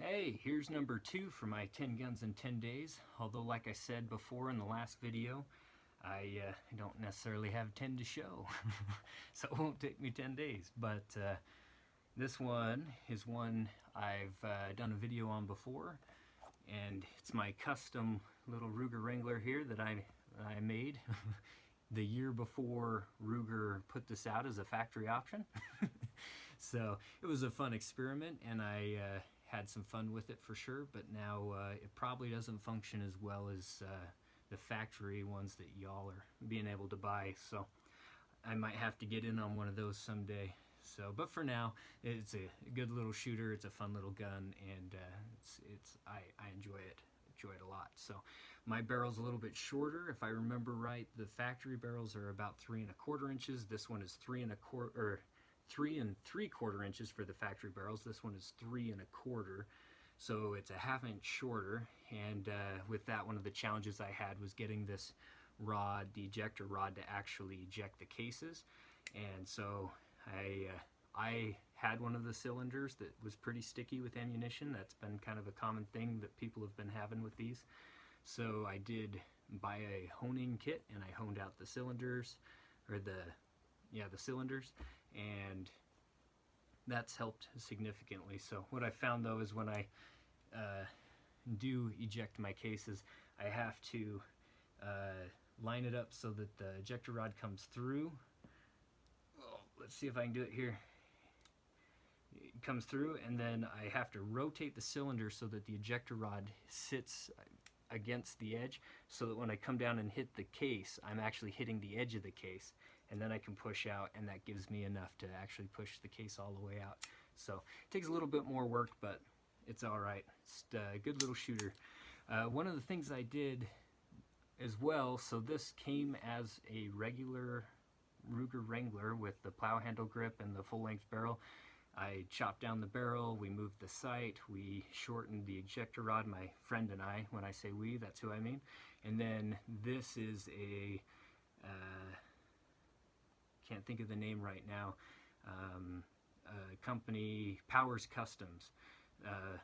Hey, here's number 2 for my 10 guns in 10 days. Although, like I said before in the last video, I don't necessarily have 10 to show, so it won't take me 10 days. But this one is one I've done a video on before, and it's my custom little Ruger Wrangler here that I made the year before Ruger put this out as a factory option. So it was a fun experiment, and I had some fun with it for sure, but now it probably doesn't function as well as the factory ones that y'all are being able to buy, so I might have to get in on one of those someday. So, but for now, it's a good little shooter, it's a fun little gun, and I enjoy it a lot. So my barrel's a little bit shorter. If I remember right, the factory barrels are about 3 1/4 inches. This one is 3 3 3/4 inches for the factory barrels. This one is 3 1/4, so it's a 1/2 inch shorter. And with that, one of the challenges I had was getting this rod, the ejector rod, to actually eject the cases. And so I had one of the cylinders that was pretty sticky with ammunition. That's been kind of a common thing that people have been having with these. So I did buy a honing kit, and I honed out the cylinders, or the cylinders, and that's helped significantly. So what I found though is when I do eject my cases, I have to line it up so that the ejector rod comes through. Oh, let's see if I can do it here. It comes through, and then I have to rotate the cylinder so that the ejector rod sits against the edge, so that when I come down and hit the case, I'm actually hitting the edge of the case, and then I can push out, and that gives me enough to actually push the case all the way out. So it takes a little bit more work, but it's all right. It's a good little shooter. One of the things I did as well, so this came as a regular Ruger Wrangler with the plow handle grip and the full-length barrel. I chopped down the barrel, we moved the sight, we shortened the ejector rod, my friend and I. When I say we, that's who I mean. And then this is a, can't think of the name right now, company, Powers Customs,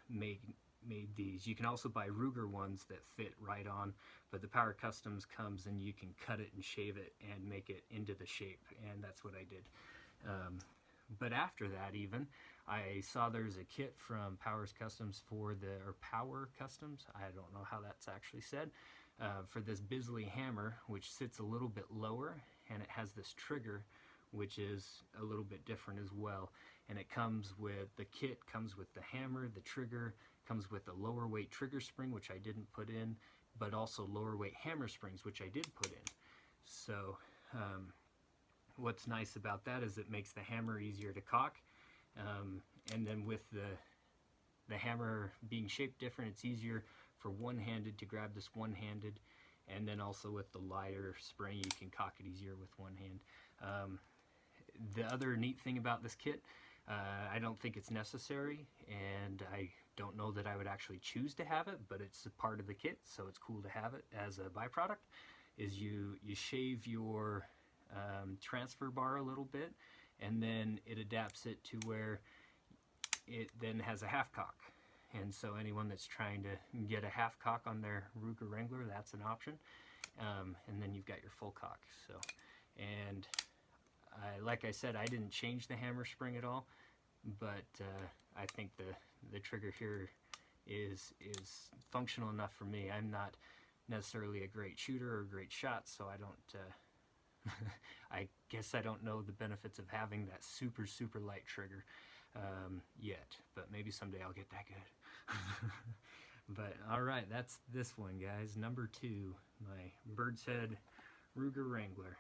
made these. You can also buy Ruger ones that fit right on, but the Power Customs comes and you can cut it and shave it and make it into the shape, and that's what I did. But after that, even, I saw there's a kit from Powers Customs or Power Customs, I don't know how that's actually said, for this Bisley hammer, which sits a little bit lower, and it has this trigger, which is a little bit different as well. And it comes with, the kit comes with the hammer, the trigger, comes with a lower weight trigger spring, which I didn't put in, but also lower weight hammer springs, which I did put in. So, what's nice about that is it makes the hammer easier to cock, and then with the hammer being shaped different, it's easier for one-handed to grab this one-handed, and then also with the lighter spring you can cock it easier with one hand. The other neat thing about this kit, I don't think it's necessary, and I don't know that I would actually choose to have it, but it's a part of the kit, so it's cool to have it as a byproduct, is you shave your transfer bar a little bit, and then it adapts it to where it then has a half cock. And so anyone that's trying to get a half cock on their Ruger Wrangler, that's an option. And then you've got your full cock. So, and like I said, I didn't change the hammer spring at all, but I think the trigger here is functional enough for me. I'm not necessarily a great shooter or a great shot, so I don't I guess I don't know the benefits of having that super light trigger yet, but maybe someday I'll get that good. But alright, that's this one, guys. Number 2, my Birdshead Ruger Wrangler.